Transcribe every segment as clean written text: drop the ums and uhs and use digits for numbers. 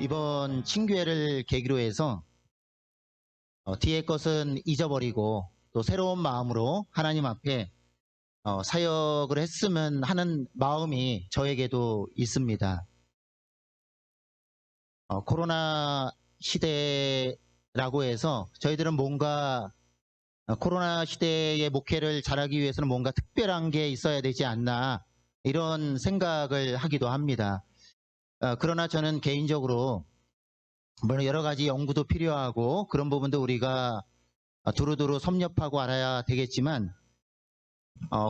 이번 친교회를 계기로 해서 뒤의 것은 잊어버리고 또 새로운 마음으로 하나님 앞에 사역을 했으면 하는 마음이 저에게도 있습니다. 코로나 시대라고 해서 저희들은 뭔가 코로나 시대의 목회를 잘하기 위해서는 뭔가 특별한 게 있어야 되지 않나 이런 생각을 하기도 합니다. 그러나 저는 개인적으로 물론 여러 가지 연구도 필요하고 그런 부분도 우리가 두루두루 섭렵하고 알아야 되겠지만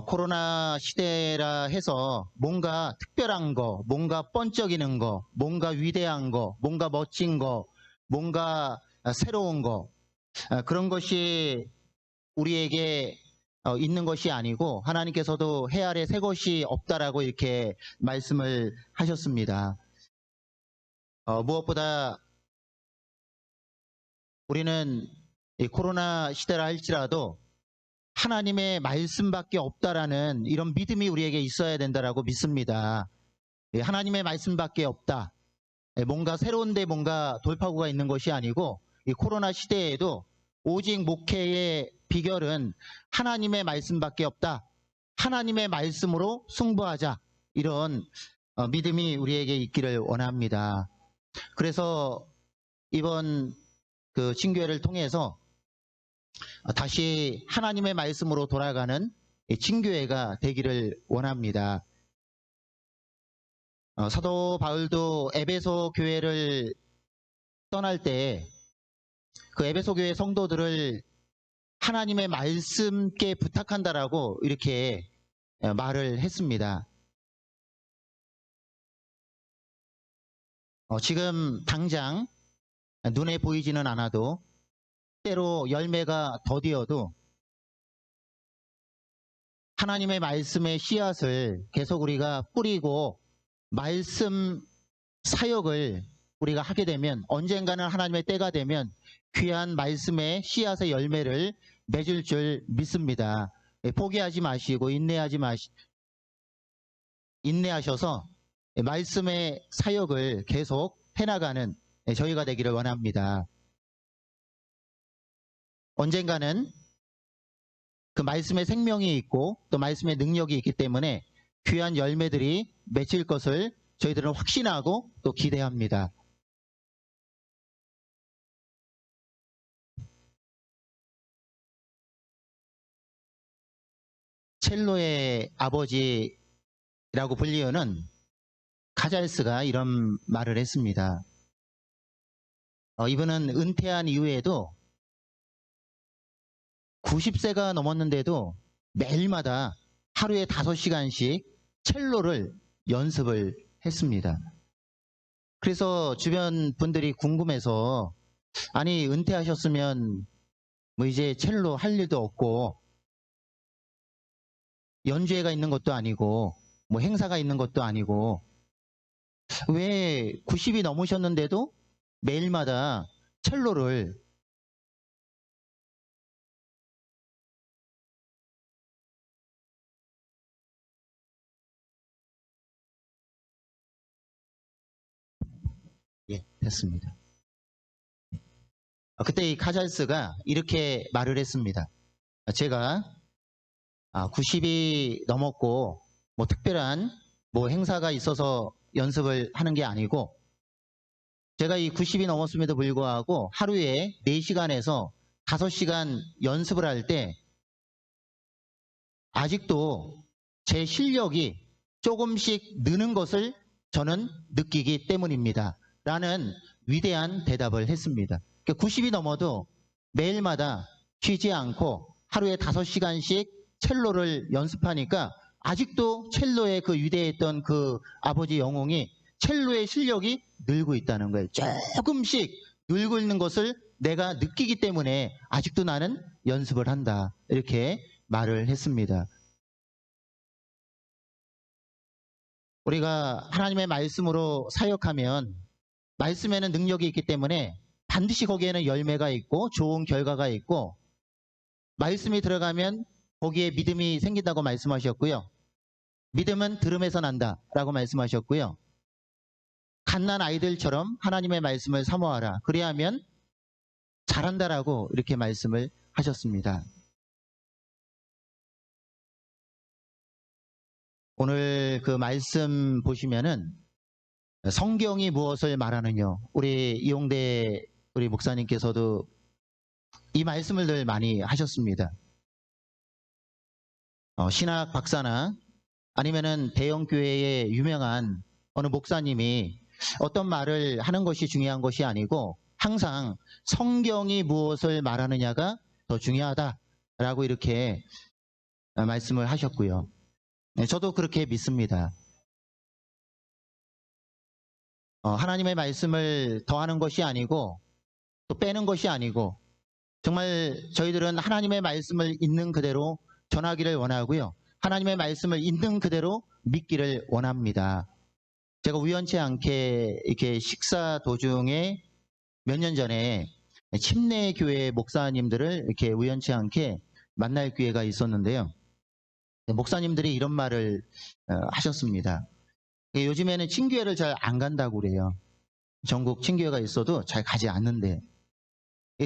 코로나 시대라 해서 뭔가 특별한 거, 뭔가 번쩍이는 거, 뭔가 위대한 거, 뭔가 멋진 거, 뭔가 새로운 거 그런 것이 우리에게 있는 것이 아니고 하나님께서도 해 아래 새 것이 없다라고 이렇게 말씀을 하셨습니다. 무엇보다 우리는 이 코로나 시대라 할지라도 하나님의 말씀밖에 없다라는 이런 믿음이 우리에게 있어야 된다라고 믿습니다. 하나님의 말씀밖에 없다. 뭔가 새로운데 뭔가 돌파구가 있는 것이 아니고 이 코로나 시대에도 오직 목회의 비결은 하나님의 말씀밖에 없다. 하나님의 말씀으로 승부하자. 이런 믿음이 우리에게 있기를 원합니다. 그래서 이번 그 친교회를 통해서 다시 하나님의 말씀으로 돌아가는 친교회가 되기를 원합니다. 사도 바울도 에베소 교회를 떠날 때 그 에베소 교회 성도들을 하나님의 말씀께 부탁한다라고 이렇게 말을 했습니다. 지금 당장 눈에 보이지는 않아도 때로 열매가 더디어도 하나님의 말씀의 씨앗을 계속 우리가 뿌리고 말씀 사역을 우리가 하게 되면 언젠가는 하나님의 때가 되면 귀한 말씀의 씨앗의 열매를 맺을 줄 믿습니다. 포기하지 마시고 인내하셔서 말씀의 사역을 계속 해나가는 저희가 되기를 원합니다. 언젠가는 그 말씀의 생명이 있고 또 말씀의 능력이 있기 때문에 귀한 열매들이 맺힐 것을 저희들은 확신하고 또 기대합니다. 첼로의 아버지라고 불리우는 카잘스가 이런 말을 했습니다. 이분은 은퇴한 이후에도 90세가 넘었는데도 매일마다 하루에 5시간씩 첼로를 연습을 했습니다. 그래서 주변 분들이 궁금해서 아니 은퇴하셨으면 뭐 이제 첼로 할 일도 없고 연주회가 있는 것도 아니고 뭐 행사가 있는 것도 아니고 왜 90이 넘으셨는데도 매일마다 첼로를 됐습니다. 그때 이 카잘스가 이렇게 말을 했습니다. 제가 90이 넘었고 뭐 특별한 뭐 행사가 있어서 연습을 하는 게 아니고 제가 이 90이 넘었음에도 불구하고 하루에 4시간에서 5시간 연습을 할 때 아직도 제 실력이 조금씩 느는 것을 저는 느끼기 때문입니다. 라는 위대한 대답을 했습니다. 90이 넘어도 매일마다 쉬지 않고 하루에 5시간씩 첼로를 연습하니까 아직도 첼로의 그 위대했던 그 아버지 영웅이 첼로의 실력이 늘고 있다는 거예요. 조금씩 늘고 있는 것을 내가 느끼기 때문에 아직도 나는 연습을 한다. 이렇게 말을 했습니다. 우리가 하나님의 말씀으로 사역하면 말씀에는 능력이 있기 때문에 반드시 거기에는 열매가 있고 좋은 결과가 있고 말씀이 들어가면 거기에 믿음이 생긴다고 말씀하셨고요. 믿음은 들음에서 난다라고 말씀하셨고요. 갓난 아이들처럼 하나님의 말씀을 사모하라. 그래야면 잘한다라고 이렇게 말씀을 하셨습니다. 오늘 그 말씀 보시면은 성경이 무엇을 말하느냐, 우리 이용대 우리 목사님께서도 이 말씀을 늘 많이 하셨습니다. 신학 박사나 아니면은 대형 교회의 유명한 어느 목사님이 어떤 말을 하는 것이 중요한 것이 아니고 항상 성경이 무엇을 말하느냐가 더 중요하다라고 이렇게 말씀을 하셨고요. 저도 그렇게 믿습니다. 하나님의 말씀을 더하는 것이 아니고 또 빼는 것이 아니고 정말 저희들은 하나님의 말씀을 있는 그대로 전하기를 원하고요. 하나님의 말씀을 있는 그대로 믿기를 원합니다. 제가 우연치 않게 이렇게 식사 도중에 몇 년 전에 침례교회 목사님들을 이렇게 우연치 않게 만날 기회가 있었는데요. 목사님들이 이런 말을 하셨습니다. 요즘에는 친교회를 잘 안 간다고 그래요. 전국 친교회가 있어도 잘 가지 않는데.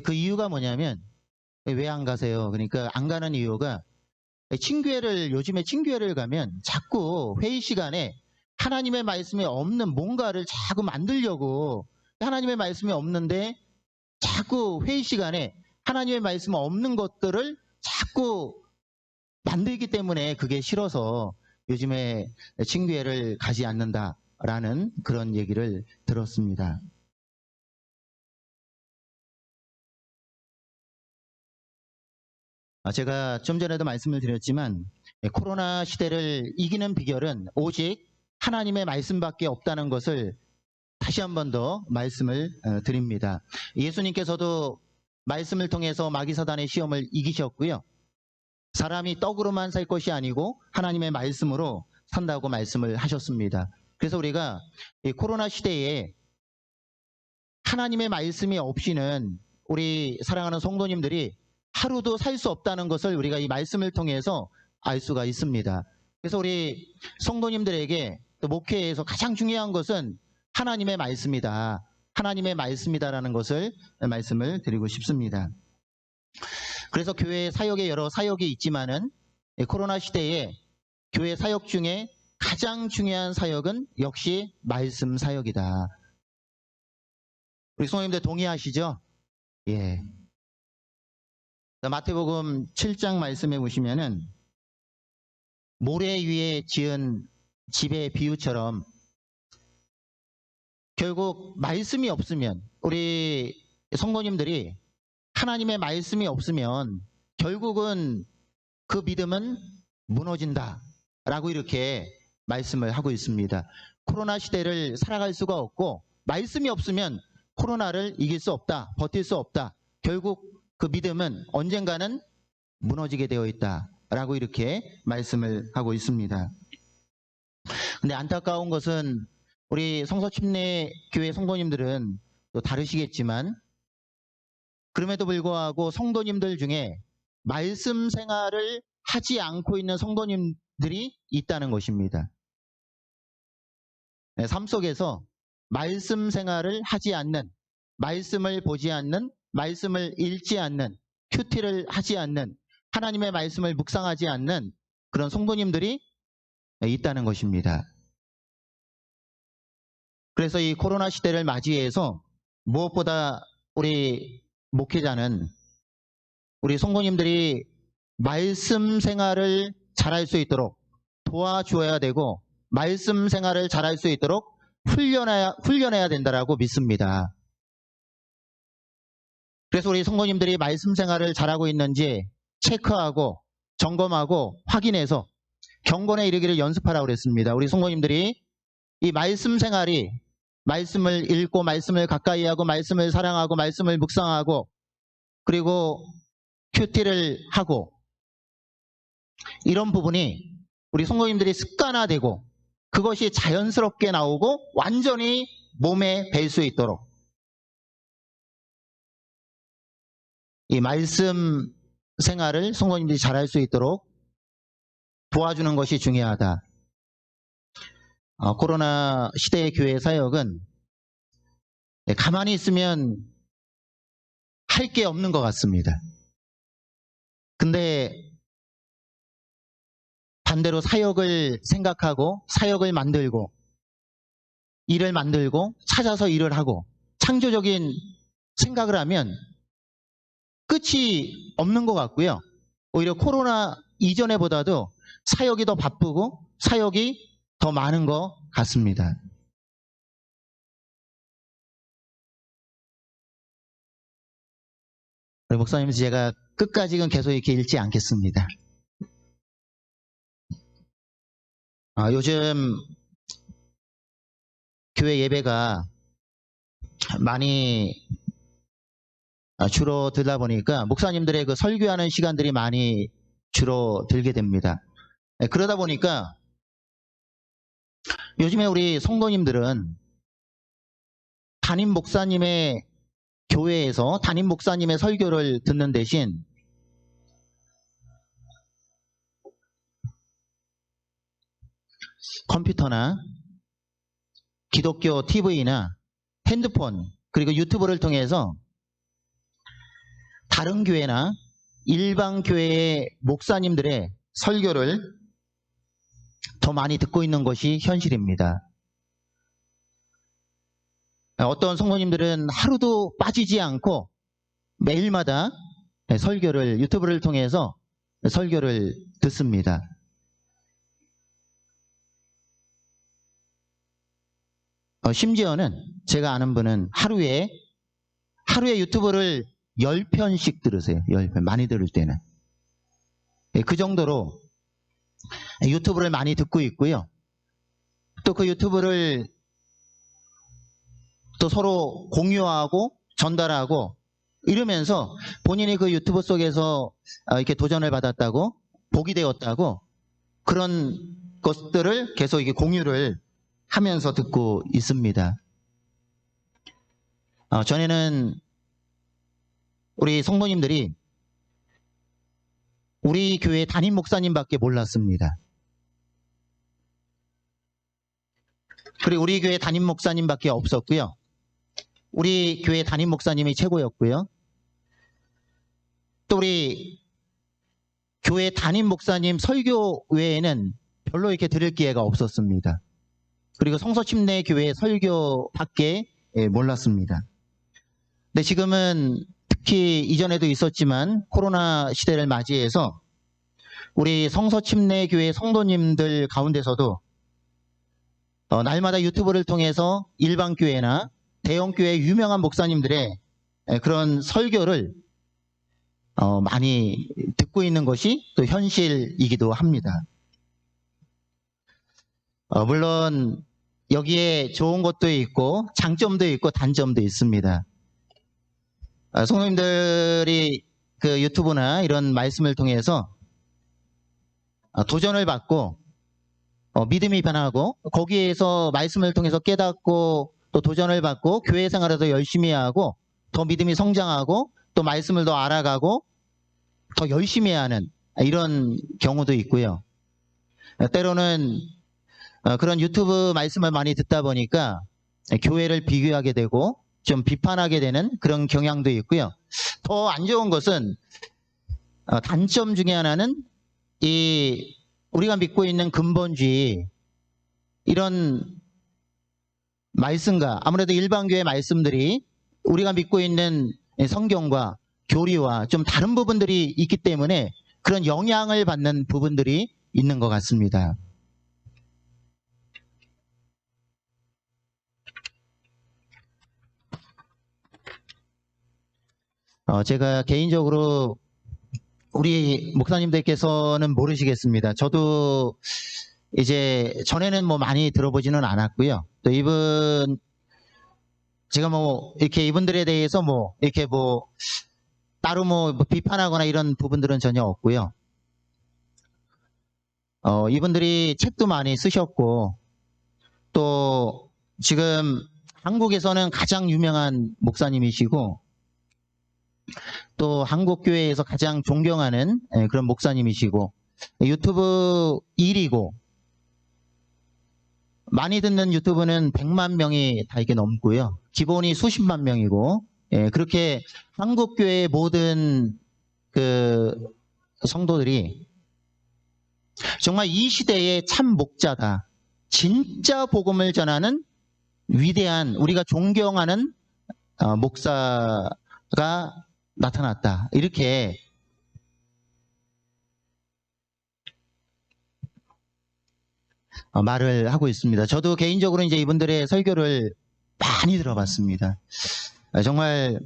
그 이유가 뭐냐면 왜 안 가세요? 그러니까 안 가는 이유가 요즘에 친교회를 가면 자꾸 회의 시간에 하나님의 말씀이 없는 뭔가를 자꾸 만들려고, 하나님의 말씀이 없는데 자꾸 회의 시간에 하나님의 말씀 없는 것들을 자꾸 만들기 때문에 그게 싫어서 요즘에 친교회를 가지 않는다라는 그런 얘기를 들었습니다. 제가 좀 전에도 말씀을 드렸지만 코로나 시대를 이기는 비결은 오직 하나님의 말씀밖에 없다는 것을 다시 한 번 더 말씀을 드립니다. 예수님께서도 말씀을 통해서 마귀사단의 시험을 이기셨고요. 사람이 떡으로만 살 것이 아니고 하나님의 말씀으로 산다고 말씀을 하셨습니다. 그래서 우리가 이 코로나 시대에 하나님의 말씀이 없이는 우리 사랑하는 성도님들이 하루도 살 수 없다는 것을 우리가 이 말씀을 통해서 알 수가 있습니다. 그래서 우리 성도님들에게 또 목회에서 가장 중요한 것은 하나님의 말씀이다. 하나님의 말씀이다라는 것을 말씀을 드리고 싶습니다. 그래서 교회 사역에 여러 사역이 있지만은 코로나 시대에 교회 사역 중에 가장 중요한 사역은 역시 말씀 사역이다. 우리 성도님들 동의하시죠? 예. 마태복음 7장 말씀에 보시면은 모래 위에 지은 집의 비유처럼 결국 말씀이 없으면, 우리 성도님들이 하나님의 말씀이 없으면 결국은 그 믿음은 무너진다 라고 이렇게 말씀을 하고 있습니다. 코로나 시대를 살아갈 수가 없고 말씀이 없으면 코로나를 이길 수 없다, 버틸 수 없다. 결국 그 믿음은 언젠가는 무너지게 되어 있다 라고 이렇게 말씀을 하고 있습니다. 근데 안타까운 것은 우리 성서침례교회 성도님들은 또 다르시겠지만 그럼에도 불구하고 성도님들 중에 말씀 생활을 하지 않고 있는 성도님들이 있다는 것입니다. 삶 속에서 말씀 생활을 하지 않는, 말씀을 보지 않는, 말씀을 읽지 않는, 큐티를 하지 않는, 하나님의 말씀을 묵상하지 않는 그런 성도님들이 있다는 것입니다. 그래서 이 코로나 시대를 맞이해서 무엇보다 우리 목회자는 우리 성도님들이 말씀 생활을 잘할 수 있도록 도와주어야 되고 말씀 생활을 잘할 수 있도록 훈련해야 된다라고 믿습니다. 그래서 우리 성도님들이 말씀 생활을 잘하고 있는지 체크하고 점검하고 확인해서 경건에 이르기를 연습하라고 그랬습니다. 우리 성도님들이 이 말씀 생활이, 말씀을 읽고 말씀을 가까이 하고 말씀을 사랑하고 말씀을 묵상하고 그리고 큐티를 하고 이런 부분이 우리 성도님들이 습관화되고 그것이 자연스럽게 나오고 완전히 몸에 뵐 수 있도록 이 말씀 생활을 성도님들이 잘할 수 있도록 도와주는 것이 중요하다. 코로나 시대의 교회 사역은 가만히 있으면 할 게 없는 것 같습니다. 근데 반대로 사역을 생각하고 사역을 만들고 일을 만들고 찾아서 일을 하고 창조적인 생각을 하면 끝이 없는 것 같고요. 오히려 코로나 이전에보다도 사역이 더 바쁘고 사역이 더 많은 것 같습니다. 목사님, 제가 끝까지는 계속 이렇게 읽지 않겠습니다. 요즘 교회 예배가 많이 줄어들다 보니까 목사님들의 그 설교하는 시간들이 많이 줄어들게 됩니다. 그러다 보니까 요즘에 우리 성도님들은 담임 목사님의 교회에서 담임 목사님의 설교를 듣는 대신 컴퓨터나 기독교 TV나 핸드폰 그리고 유튜브를 통해서 다른 교회나 일반 교회의 목사님들의 설교를 더 많이 듣고 있는 것이 현실입니다. 어떤 성도님들은 하루도 빠지지 않고 매일마다 설교를 유튜브를 통해서 설교를 듣습니다. 심지어는 제가 아는 분은 하루에 유튜브를 10편씩 들으세요. 10편. 많이 들을 때는. 그 정도로 유튜브를 많이 듣고 있고요. 또 그 유튜브를 또 서로 공유하고 전달하고 이러면서 본인이 그 유튜브 속에서 이렇게 도전을 받았다고 복이 되었다고 그런 것들을 계속 이렇게 공유를 하면서 듣고 있습니다. 전에는 우리 성도님들이 우리 교회 담임 목사님밖에 몰랐습니다. 그리고 우리 교회 담임 목사님밖에 없었고요. 우리 교회 담임 목사님이 최고였고요. 또 우리 교회 담임 목사님 설교 외에는 별로 이렇게 들을 기회가 없었습니다. 그리고 성서침례 교회 설교밖에 몰랐습니다. 근데 지금은 특히 이전에도 있었지만 코로나 시대를 맞이해서 우리 성서침례 교회 성도님들 가운데서도 날마다 유튜브를 통해서 일반 교회나 대형 교회 유명한 목사님들의 그런 설교를 많이 듣고 있는 것이 또 현실이기도 합니다. 물론 여기에 좋은 것도 있고 장점도 있고 단점도 있습니다. 성도님들이 그 유튜브나 이런 말씀을 통해서 도전을 받고 믿음이 변하고 거기에서 말씀을 통해서 깨닫고 또 도전을 받고 교회 생활을 더 열심히 하고 더 믿음이 성장하고 또 말씀을 더 알아가고 더 열심히 하는 이런 경우도 있고요. 때로는 그런 유튜브 말씀을 많이 듣다 보니까 교회를 비교하게 되고 좀 비판하게 되는 그런 경향도 있고요. 더 안 좋은 것은 단점 중에 하나는 이 우리가 믿고 있는 근본주의 이런 말씀과 아무래도 일반교회 말씀들이 우리가 믿고 있는 성경과 교리와 좀 다른 부분들이 있기 때문에 그런 영향을 받는 부분들이 있는 것 같습니다. 제가 개인적으로 우리 목사님들께서는 모르시겠습니다. 저도 이제 전에는 뭐 많이 들어보지는 않았고요. 또 제가 뭐 이렇게 이분들에 대해서 뭐 이렇게 뭐 따로 뭐 비판하거나 이런 부분들은 전혀 없고요. 이분들이 책도 많이 쓰셨고 또 지금 한국에서는 가장 유명한 목사님이시고 또 한국교회에서 가장 존경하는 그런 목사님이시고 유튜브 1위고 많이 듣는 유튜브는 100만 명이 다 이게 넘고요. 기본이 수십만 명이고, 예, 그렇게 한국교회의 모든 그 성도들이 정말 이 시대의 참 목자다. 진짜 복음을 전하는 위대한 우리가 존경하는 목사가 나타났다. 이렇게 말을 하고 있습니다. 저도 개인적으로 이제 이분들의 설교를 많이 들어봤습니다. 정말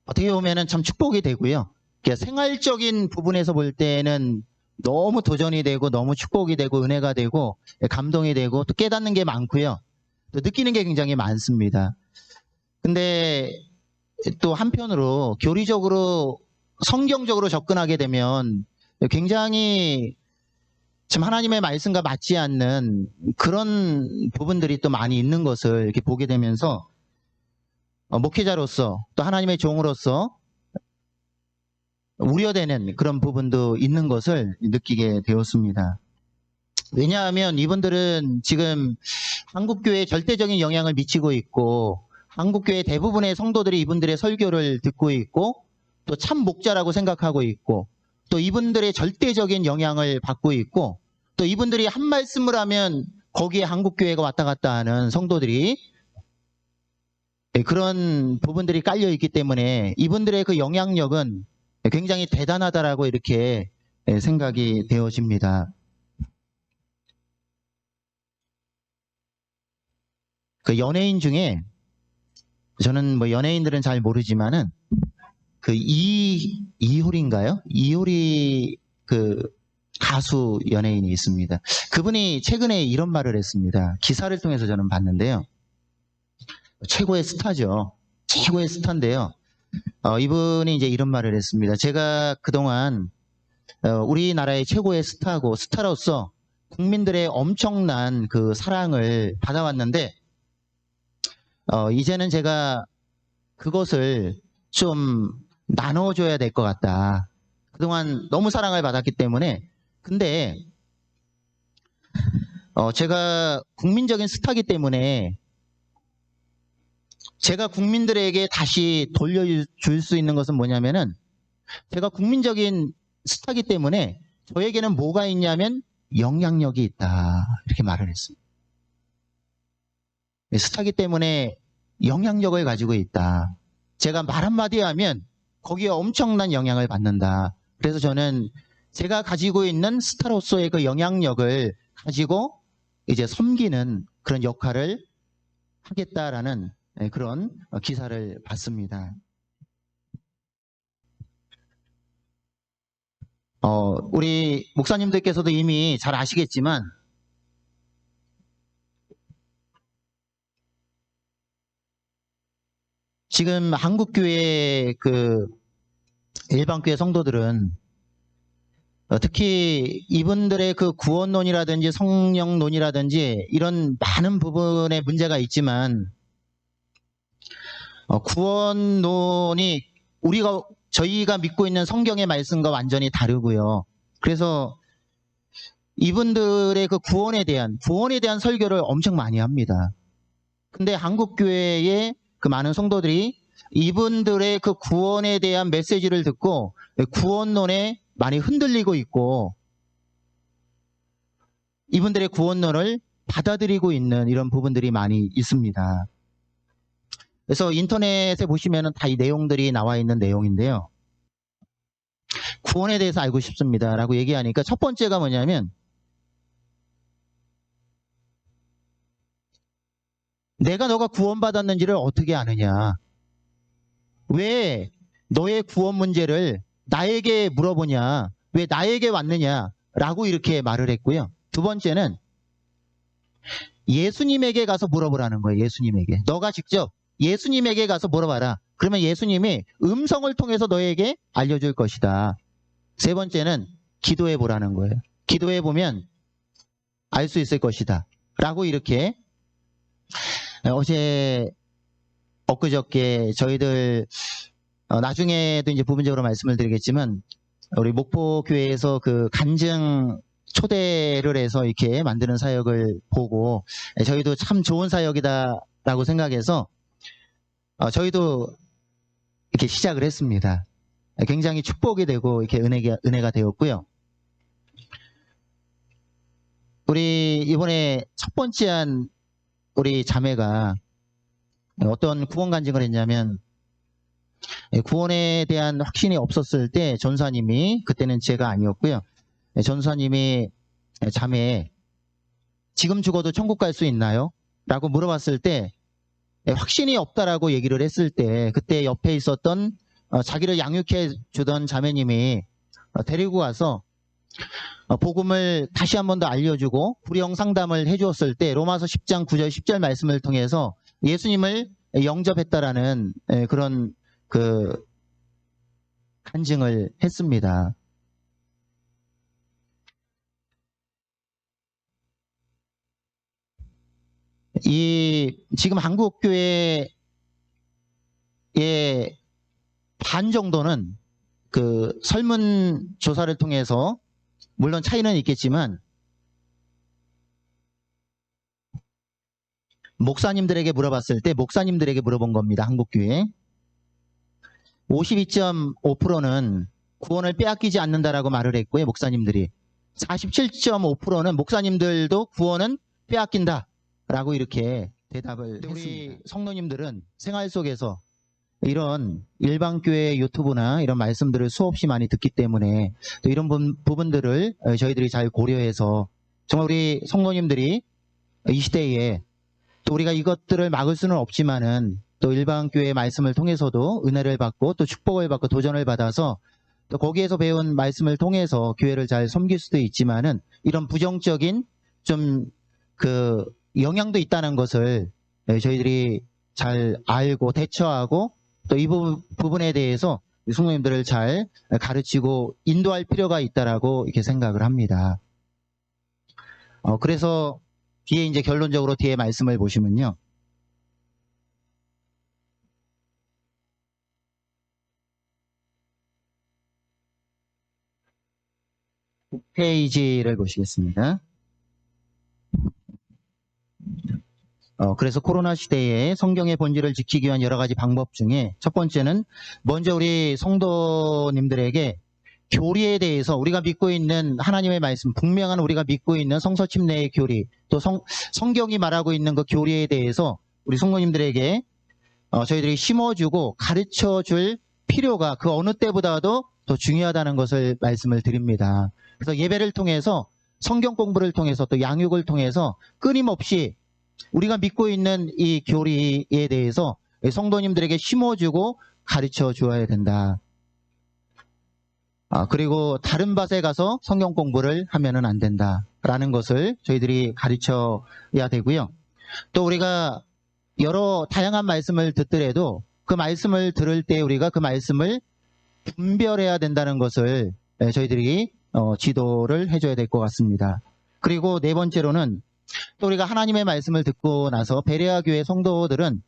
어떻게 보면은 참 축복이 되고요. 생활적인 부분에서 볼 때는 너무 도전이 되고 너무 축복이 되고 은혜가 되고 감동이 되고 또 깨닫는 게 많고요. 또 느끼는 게 굉장히 많습니다. 근데 또 한편으로 교리적으로 성경적으로 접근하게 되면 굉장히 참 하나님의 말씀과 맞지 않는 그런 부분들이 또 많이 있는 것을 이렇게 보게 되면서 목회자로서 또 하나님의 종으로서 우려되는 그런 부분도 있는 것을 느끼게 되었습니다. 왜냐하면 이분들은 지금 한국교회에 절대적인 영향을 미치고 있고 한국교회 대부분의 성도들이 이분들의 설교를 듣고 있고 또 참 목자라고 생각하고 있고 또 이분들의 절대적인 영향을 받고 있고 또 이분들이 한 말씀을 하면 거기에 한국교회가 왔다 갔다 하는 성도들이 그런 부분들이 깔려 있기 때문에 이분들의 그 영향력은 굉장히 대단하다라고 이렇게 생각이 되어집니다. 그 연예인 중에 저는 뭐 연예인들은 잘 모르지만은 그 이효리인가요? 이효리 그 가수 연예인이 있습니다. 그분이 최근에 이런 말을 했습니다. 기사를 통해서 저는 봤는데요. 최고의 스타죠. 최고의 스타인데요. 이분이 이제 이런 말을 했습니다. 제가 그동안 우리나라의 최고의 스타고 스타로서 국민들의 엄청난 그 사랑을 받아왔는데 이제는 제가 그것을 좀 나눠줘야 될 것 같다. 그동안 너무 사랑을 받았기 때문에 근데 제가 국민적인 스타기 때문에 제가 국민들에게 다시 돌려줄 수 있는 것은 뭐냐면은 제가 국민적인 스타기 때문에 저에게는 뭐가 있냐면 영향력이 있다. 이렇게 말을 했습니다. 스타기 때문에 영향력을 가지고 있다. 제가 말 한마디 하면 거기에 엄청난 영향을 받는다. 그래서 저는 제가 가지고 있는 스타로서의 그 영향력을 가지고 이제 섬기는 그런 역할을 하겠다라는 그런 기사를 봤습니다. 우리 목사님들께서도 이미 잘 아시겠지만 지금 한국교회 그 일반교회 성도들은 특히 이분들의 그 구원론이라든지 성령론이라든지 이런 많은 부분에 문제가 있지만 구원론이 저희가 믿고 있는 성경의 말씀과 완전히 다르고요. 그래서 이분들의 그 구원에 대한 설교를 엄청 많이 합니다. 근데 한국교회의 그 많은 성도들이 이분들의 그 구원에 대한 메시지를 듣고 구원론에 많이 흔들리고 있고 이분들의 구원론을 받아들이고 있는 이런 부분들이 많이 있습니다. 그래서 인터넷에 보시면 다 이 내용들이 나와 있는 내용인데요. 구원에 대해서 알고 싶습니다 라고 얘기하니까 첫 번째가 뭐냐면 너가 구원받았는지를 어떻게 아느냐. 왜 너의 구원 문제를 나에게 물어보냐. 왜 나에게 왔느냐 라고 이렇게 말을 했고요. 두 번째는 예수님에게 가서 물어보라는 거예요. 예수님에게. 너가 직접 예수님에게 가서 물어봐라. 그러면 예수님이 음성을 통해서 너에게 알려줄 것이다. 세 번째는 기도해 보라는 거예요. 기도해 보면 알 수 있을 것이다. 라고 이렇게 엊그저께 저희들 나중에도 이제 부분적으로 말씀을 드리겠지만 우리 목포교회에서 그 간증 초대를 해서 이렇게 만드는 사역을 보고 저희도 참 좋은 사역이다라고 생각해서 저희도 이렇게 시작을 했습니다. 굉장히 축복이 되고 이렇게 은혜가 되었고요. 우리 이번에 첫 번째 한 우리 자매가 어떤 구원 간증을 했냐면, 구원에 대한 확신이 없었을 때 전사님이, 그때는 제가 아니었고요, 전사님이 자매에 지금 죽어도 천국 갈 수 있나요? 라고 물어봤을 때 확신이 없다라고 얘기를 했을 때, 그때 옆에 있었던 자기를 양육해 주던 자매님이 데리고 가서 복음을 다시 한 번 더 알려주고 불영 상담을 해주었을 때 로마서 10장 9절 10절 말씀을 통해서 예수님을 영접했다라는 그런 간증을 했습니다. 지금 한국 교회의 반 정도는 설문 조사를 통해서, 물론 차이는 있겠지만, 목사님들에게 물어봤을 때 목사님들에게 물어본 겁니다. 한국교회 52.5%는 구원을 빼앗기지 않는다라고 말을 했고요, 목사님들이. 47.5%는 목사님들도 구원은 빼앗긴다 라고 이렇게 대답을 했습니다. 우리 성도님들은 생활 속에서 이런 일반교회 유튜브나 이런 말씀들을 수없이 많이 듣기 때문에 또 이런 부분들을 저희들이 잘 고려해서 정말 우리 성도님들이 이 시대에 또 우리가 이것들을 막을 수는 없지만은 또 일반교회의 말씀을 통해서도 은혜를 받고 또 축복을 받고 도전을 받아서 또 거기에서 배운 말씀을 통해서 교회를 잘 섬길 수도 있지만은 이런 부정적인 좀 영향도 있다는 것을 저희들이 잘 알고 대처하고 또 이 부분에 대해서 성도님들을 잘 가르치고 인도할 필요가 있다라고 이렇게 생각을 합니다. 그래서 뒤에 이제 결론적으로 뒤에 말씀을 보시면요. 페이지를 보시겠습니다. 그래서 코로나 시대에 성경의 본질을 지키기 위한 여러 가지 방법 중에 첫 번째는 먼저 우리 성도님들에게 교리에 대해서 우리가 믿고 있는 하나님의 말씀, 분명한 우리가 믿고 있는 성서집 내의 교리, 또 성경이 말하고 있는 그 교리에 대해서 우리 성도님들에게 저희들이 심어주고 가르쳐줄 필요가 그 어느 때보다도 더 중요하다는 것을 말씀을 드립니다. 그래서 예배를 통해서 성경 공부를 통해서 또 양육을 통해서 끊임없이 우리가 믿고 있는 이 교리에 대해서 성도님들에게 심어주고 가르쳐 주어야 된다. 그리고 다른 밭에 가서 성경 공부를 하면은 안 된다라는 것을 저희들이 가르쳐야 되고요. 또 우리가 여러 다양한 말씀을 듣더라도 그 말씀을 들을 때 우리가 그 말씀을 분별해야 된다는 것을 저희들이 지도를 해줘야 될 것 같습니다. 그리고 네 번째로는 또 우리가 하나님의 말씀을 듣고 나서 베레아 교회 성도들은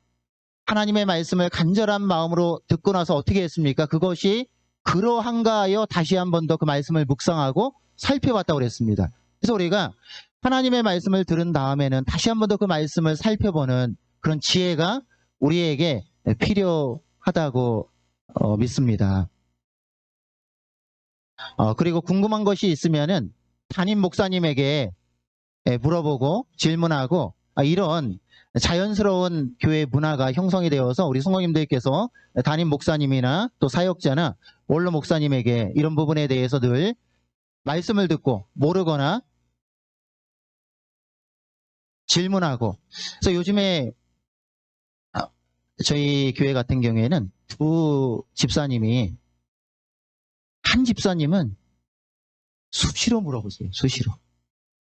하나님의 말씀을 간절한 마음으로 듣고 나서 어떻게 했습니까? 그것이 그러한가 하여 다시 한 번 더 그 말씀을 묵상하고 살펴봤다고 그랬습니다. 그래서 우리가 하나님의 말씀을 들은 다음에는 다시 한 번 더 그 말씀을 살펴보는 그런 지혜가 우리에게 필요하다고 믿습니다. 그리고 궁금한 것이 있으면은 담임 목사님에게 물어보고 질문하고 이런 자연스러운 교회 문화가 형성이 되어서 우리 성도님들께서 담임 목사님이나 또 사역자나 원로 목사님에게 이런 부분에 대해서 늘 말씀을 듣고 모르거나 질문하고. 그래서 요즘에 저희 교회 같은 경우에는 두 집사님이, 한 집사님은 수시로 물어보세요. 수시로.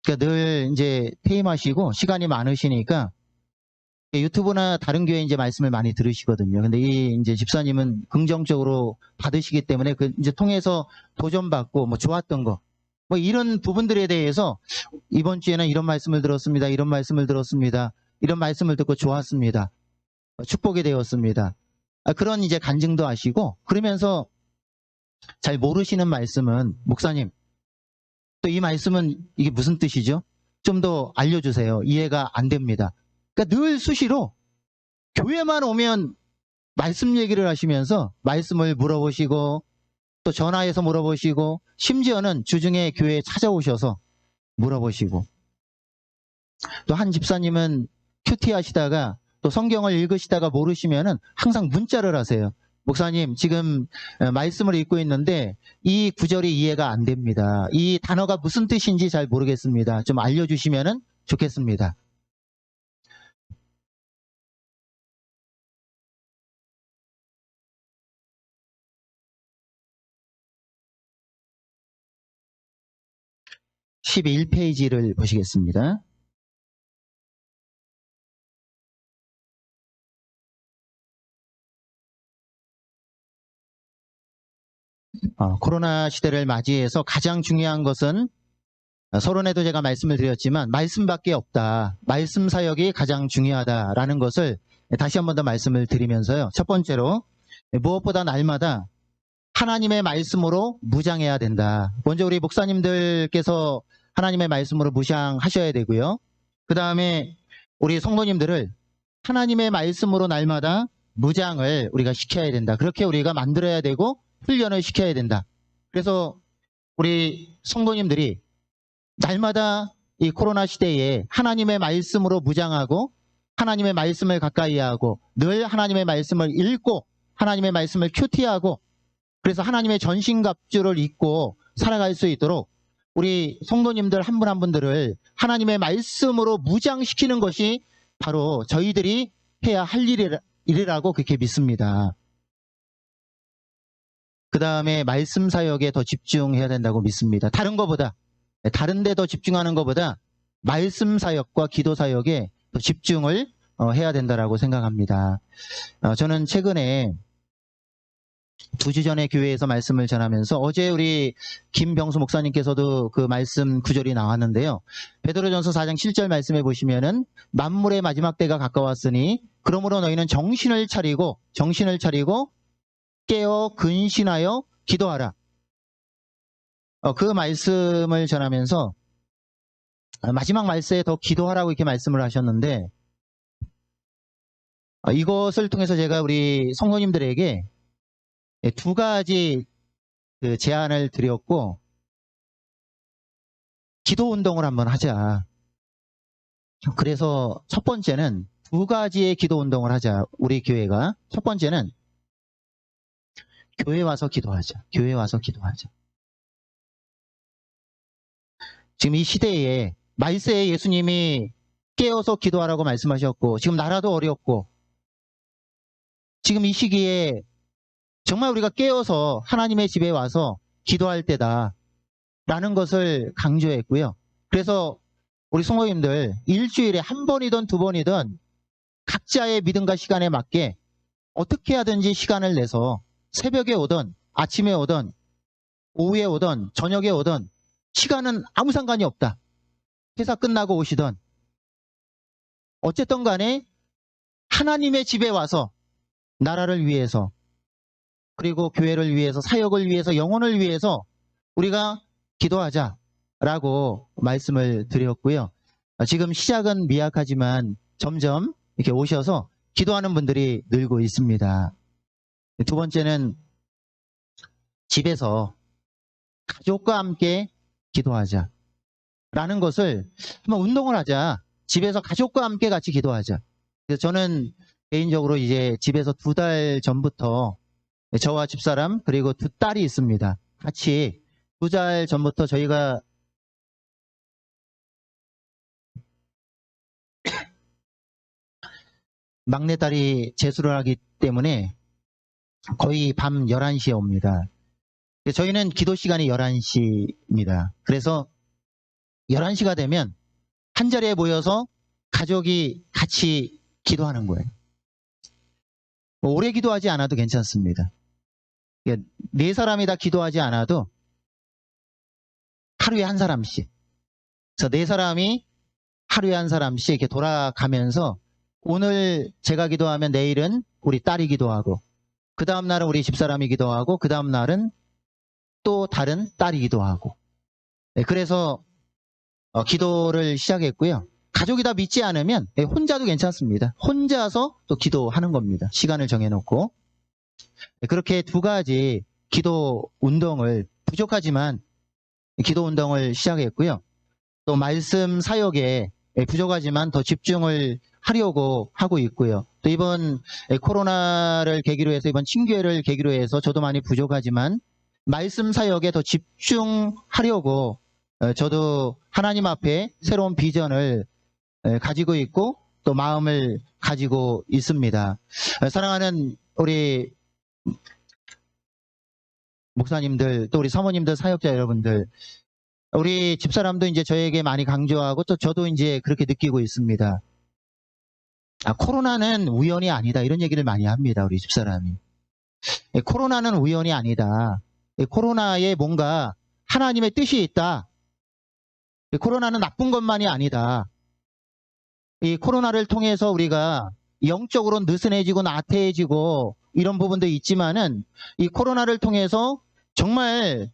그러니까 늘 이제 퇴임하시고 시간이 많으시니까 유튜브나 다른 교회 이제 말씀을 많이 들으시거든요. 근데 이 이제 집사님은 긍정적으로 받으시기 때문에 이제 통해서 도전받고 뭐 좋았던 거, 뭐 이런 부분들에 대해서 이번 주에는 이런 말씀을 들었습니다. 이런 말씀을 들었습니다. 이런 말씀을 듣고 좋았습니다. 축복이 되었습니다. 그런 이제 간증도 하시고, 그러면서 잘 모르시는 말씀은 목사님 또 이 말씀은 이게 무슨 뜻이죠? 좀 더 알려주세요. 이해가 안 됩니다. 그러니까 늘 수시로 교회만 오면 말씀 얘기를 하시면서 말씀을 물어보시고 또 전화해서 물어보시고 심지어는 주중에 교회에 찾아오셔서 물어보시고 또 한 집사님은 큐티 하시다가 또 성경을 읽으시다가 모르시면은 항상 문자를 하세요. 목사님, 지금 말씀을 읽고 있는데 이 구절이 이해가 안 됩니다. 이 단어가 무슨 뜻인지 잘 모르겠습니다. 좀 알려주시면 좋겠습니다. (11페이지를) 보시겠습니다. 코로나 시대를 맞이해서 가장 중요한 것은 서론에도 제가 말씀을 드렸지만 말씀밖에 없다. 말씀 사역이 가장 중요하다라는 것을 다시 한 번 더 말씀을 드리면서요. 첫 번째로 무엇보다 날마다 하나님의 말씀으로 무장해야 된다. 먼저 우리 목사님들께서 하나님의 말씀으로 무장하셔야 되고요. 그 다음에 우리 성도님들을 하나님의 말씀으로 날마다 무장을 우리가 시켜야 된다. 그렇게 우리가 만들어야 되고 훈련을 시켜야 된다. 그래서 우리 성도님들이 날마다 이 코로나 시대에 하나님의 말씀으로 무장하고 하나님의 말씀을 가까이 하고 늘 하나님의 말씀을 읽고 하나님의 말씀을 큐티하고 그래서 하나님의 전신갑주를 입고 살아갈 수 있도록 우리 성도님들 한 분 한 분들을 하나님의 말씀으로 무장시키는 것이 바로 저희들이 해야 할 일이라고 그렇게 믿습니다. 그 다음에 말씀 사역에 더 집중해야 된다고 믿습니다. 다른 데 더 집중하는 것보다 말씀 사역과 기도 사역에 더 집중을 해야 된다라고 생각합니다. 저는 최근에 2주 전에 교회에서 말씀을 전하면서 어제 우리 김병수 목사님께서도 그 말씀 구절이 나왔는데요. 베드로전서 4장 7절 말씀해 보시면은 만물의 마지막 때가 가까웠으니 그러므로 너희는 정신을 차리고 깨어 근신하여 기도하라. 그 말씀을 전하면서 마지막 말세에 더 기도하라고 이렇게 말씀을 하셨는데 이것을 통해서 제가 우리 성도님들에게 두 가지 제안을 드렸고 기도 운동을 한번 하자. 그래서 첫 번째는 두 가지의 기도 운동을 하자. 우리 교회가 첫 번째는 교회 와서 기도하자. 교회 와서 기도하자. 지금 이 시대에 말세에 예수님이 깨어서 기도하라고 말씀하셨고 지금 나라도 어렵고 지금 이 시기에 정말 우리가 깨어서 하나님의 집에 와서 기도할 때다라는 것을 강조했고요. 그래서 우리 성도님들 일주일에 한 번이든 두 번이든 각자의 믿음과 시간에 맞게 어떻게 하든지 시간을 내서 새벽에 오든 아침에 오든 오후에 오든 저녁에 오든 시간은 아무 상관이 없다. 회사 끝나고 오시든 어쨌든 간에 하나님의 집에 와서 나라를 위해서 그리고 교회를 위해서 사역을 위해서 영혼을 위해서 우리가 기도하자라고 말씀을 드렸고요. 지금 시작은 미약하지만 점점 이렇게 오셔서 기도하는 분들이 늘고 있습니다. 두 번째는 집에서 가족과 함께 기도하자 라는 것을 한번 운동을 하자. 집에서 가족과 함께 같이 기도하자. 그래서 저는 개인적으로 이제 집에서 2달 전부터 저와 집사람 그리고 2딸이 있습니다. 같이 2달 전부터 저희가 막내딸이 재수를 하기 때문에 거의 밤 11시에 옵니다. 저희는 기도 시간이 11시입니다. 그래서 11시가 되면 한 자리에 모여서 가족이 같이 기도하는 거예요. 오래 기도하지 않아도 괜찮습니다. 4사람이 다 기도하지 않아도 하루에 한 사람씩. 그래서 4사람이 하루에 한 사람씩 이렇게 돌아가면서 오늘 제가 기도하면 내일은 우리 딸이 기도하고 그 다음 날은 우리 집사람이 기도하고 그 다음 날은 또 다른 딸이 기도하고 그래서 기도를 시작했고요. 가족이 다 믿지 않으면 혼자도 괜찮습니다. 혼자서 또 기도하는 겁니다. 시간을 정해놓고. 그렇게 두 가지 기도 운동을 부족하지만 기도 운동을 시작했고요. 또 말씀 사역에 부족하지만 더 집중을 하려고 하고 있고요. 또 이번 코로나를 계기로 해서 이번 친교회를 계기로 해서 저도 많이 부족하지만 말씀 사역에 더 집중하려고 저도 하나님 앞에 새로운 비전을 가지고 있고 또 마음을 가지고 있습니다. 사랑하는 우리 목사님들 또 우리 사모님들 사역자 여러분들, 우리 집사람도 이제 저에게 많이 강조하고 또 저도 이제 그렇게 느끼고 있습니다. 코로나는 우연이 아니다 이런 얘기를 많이 합니다. 우리 집사람이. 코로나는 우연이 아니다. 코로나에 뭔가 하나님의 뜻이 있다. 코로나는 나쁜 것만이 아니다. 이 코로나를 통해서 우리가 영적으로 느슨해지고 나태해지고 이런 부분도 있지만은 이 코로나를 통해서 정말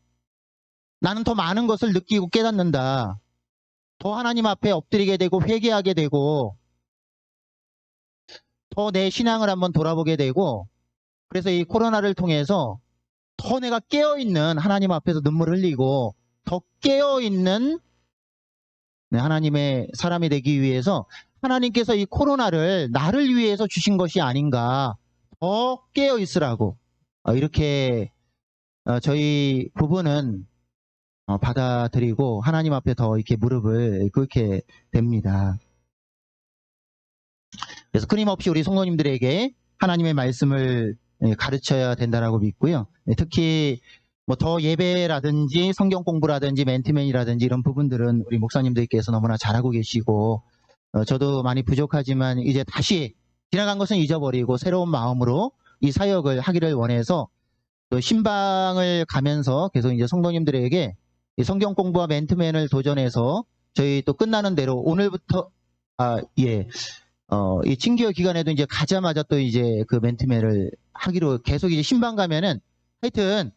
나는 더 많은 것을 느끼고 깨닫는다. 더 하나님 앞에 엎드리게 되고 회개하게 되고 더 내 신앙을 한번 돌아보게 되고, 그래서 이 코로나를 통해서 더 내가 깨어있는 하나님 앞에서 눈물 흘리고 더 깨어있는 하나님의 사람이 되기 위해서 하나님께서 이 코로나를 나를 위해서 주신 것이 아닌가, 더 깨어있으라고 이렇게 저희 부부는 받아들이고 하나님 앞에 더 이렇게 무릎을 꿇게 됩니다. 그래서 끊임없이 우리 성도님들에게 하나님의 말씀을 가르쳐야 된다라고 믿고요. 특히 뭐 더 예배라든지 성경 공부라든지 맨투맨이라든지 이런 부분들은 우리 목사님들께서 너무나 잘하고 계시고 저도 많이 부족하지만 이제 다시 지나간 것은 잊어버리고 새로운 마음으로 이 사역을 하기를 원해서 또 신방을 가면서 계속 이제 성도님들에게 이 성경 공부와 맨투맨을 도전해서 저희 또 끝나는 대로 오늘부터 이 친교회 기간에도 이제 가자마자 또 이제 그 맨투맨을 하기로 계속 이제 신방 가면은 하여튼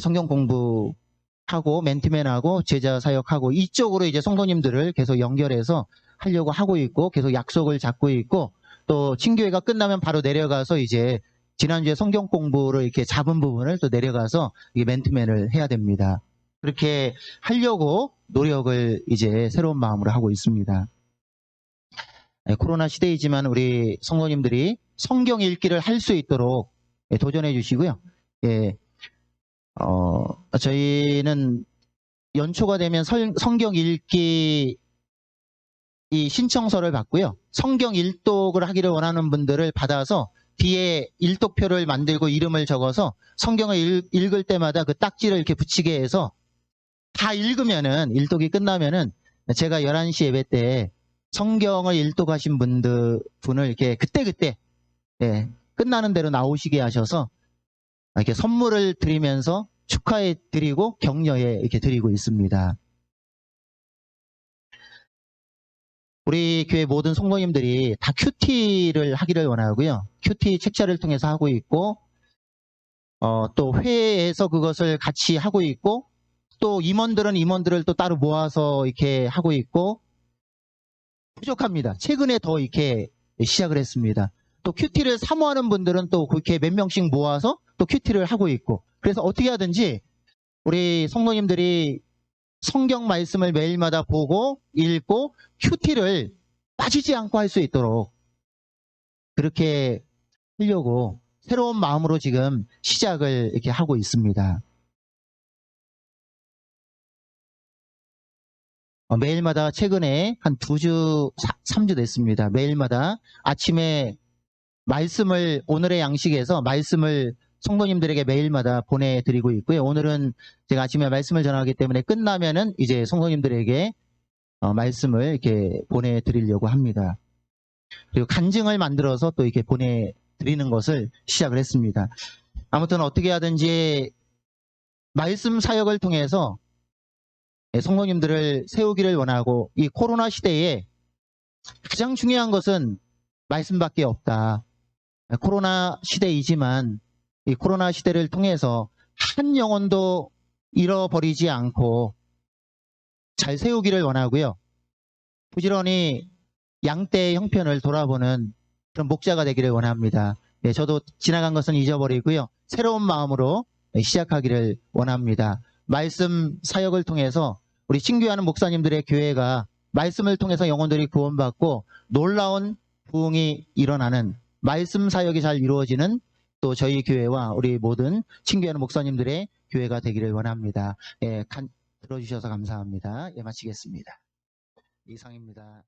성경 공부하고 맨투맨하고 제자 사역하고 이쪽으로 이제 성도님들을 계속 연결해서 하려고 하고 있고 계속 약속을 잡고 있고, 또 친교회가 끝나면 바로 내려가서 이제 지난주에 성경 공부를 이렇게 잡은 부분을 또 내려가서 이게 맨투맨을 해야 됩니다. 그렇게 하려고 노력을 이제 새로운 마음으로 하고 있습니다. 코로나 시대이지만 우리 성도님들이 성경 읽기를 할 수 있도록 도전해 주시고요. 저희는 연초가 되면 성경 읽기 이 신청서를 받고요. 성경 일독을 하기를 원하는 분들을 받아서 뒤에 일독표를 만들고 이름을 적어서 성경을 읽을 때마다 그 딱지를 이렇게 붙이게 해서 다 읽으면은, 일독이 끝나면은 제가 11시 예배 때 성경을 일독하신 분을 이렇게 그때그때 끝나는 대로 나오시게 하셔서 이렇게 선물을 드리면서 축하해 드리고 격려해 이렇게 드리고 있습니다. 우리 교회 모든 성도님들이 다 큐티를 하기를 원하고요. 큐티 책자를 통해서 하고 있고 또 회에서 그것을 같이 하고 있고, 또 임원들은 임원들을 또 따로 모아서 이렇게 하고 있고, 부족합니다. 최근에 더 이렇게 시작을 했습니다. 또 큐티를 사모하는 분들은 또 그렇게 몇 명씩 모아서 또 큐티를 하고 있고, 그래서 어떻게 하든지 우리 성도님들이 성경 말씀을 매일마다 보고 읽고 큐티를 빠지지 않고 할 수 있도록 그렇게 하려고 새로운 마음으로 지금 시작을 이렇게 하고 있습니다. 매일마다 최근에 한 2주, 3주 됐습니다. 매일마다 아침에 말씀을, 오늘의 양식에서 말씀을 성도님들에게 매일마다 보내드리고 있고요. 오늘은 제가 아침에 말씀을 전하기 때문에 끝나면은 이제 성도님들에게 말씀을 이렇게 보내드리려고 합니다. 그리고 간증을 만들어서 또 이렇게 보내드리는 것을 시작을 했습니다. 아무튼 어떻게 하든지 말씀 사역을 통해서 성도님들을 세우기를 원하고, 이 코로나 시대에 가장 중요한 것은 말씀밖에 없다. 코로나 시대이지만 이 코로나 시대를 통해서 한 영혼도 잃어버리지 않고 잘 세우기를 원하고요. 부지런히 양떼의 형편을 돌아보는 그런 목자가 되기를 원합니다. 네, 저도 지나간 것은 잊어버리고요. 새로운 마음으로 시작하기를 원합니다. 말씀 사역을 통해서 우리 신규하는 목사님들의 교회가 말씀을 통해서 영혼들이 구원받고 놀라운 부흥이 일어나는 말씀 사역이 잘 이루어지는 또 저희 교회와 우리 모든 신규하는 목사님들의 교회가 되기를 원합니다. 예, 들어주셔서 감사합니다. 예, 마치겠습니다. 이상입니다.